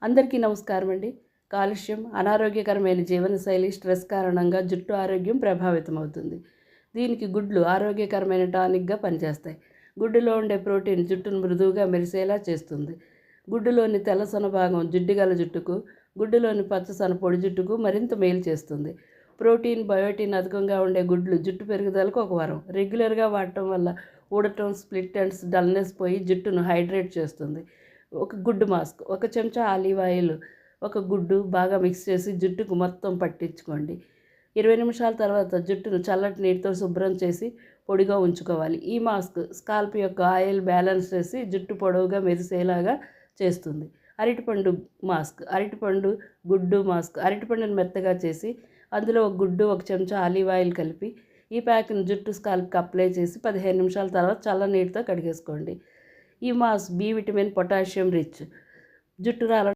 అందరికీ నమస్కారం అండి. కాలుష్యం, అనారోగ్యకరమైన జీవనశైలి, స్ట్రెస్ కారణంగా జుట్టు ఆరోగ్యం ప్రభావితం అవుతుంది. దీనికి గుడ్లు ఆరోగ్యకరమైన టానిక్గా పనిచేస్తాయి. గుడ్డులో ఉండే ప్రోటీన్ జుట్టును మృదువుగా మెరిసేలా చేస్తుంది. గుడ్డులోని తెల్ల సొన భాగం జిడ్డుగల జుట్టుకు, గుడ్డులోని పచ్చ సొన పొడి జుట్టుకు మరింత మేలు చేస్తుంది. ప్రోటీన్, బయోటిన్ అధికంగా ఉండే గుడ్లు జుట్టు పెరుగుదలకు ఒక వరం. రెగ్యులర్గా వాడటం వల్ల ఊడటం, స్ప్లిట్ ఎండ్స్, డల్నెస్ పోయి జుట్టును హైడ్రేట్ చేస్తుంది. ఒక గుడ్డు మాస్క్, ఒక చెంచా ఆలివ్ ఆయిల్, ఒక గుడ్డు బాగా మిక్స్ చేసి జుట్టుకు మొత్తం పట్టించుకోండి. 20 నిమిషాల తర్వాత జుట్టును చల్లటి నీటితో శుభ్రం చేసి పొడిగా ఉంచుకోవాలి. ఈ మాస్క్ స్కాల్ప్ యొక్క ఆయిల్ బ్యాలెన్స్ చేసి జుట్టు పొడవుగా మెరిసేలాగా చేస్తుంది. అరటిపండు మాస్క్, అరటిపండు గుడ్డు మాస్క్. అరటిపండును మెత్తగా చేసి అందులో ఒక గుడ్డు, ఒక చెంచా ఆలివ్ ఆయిల్ కలిపి ఈ ప్యాక్ను జుట్టు స్కాల్ప్కి అప్లై చేసి 15 నిమిషాల తర్వాత చల్ల నీటితో కడిగేసుకోండి. ఈ mask B vitamin, potassium rich. జుట్టు రాలడం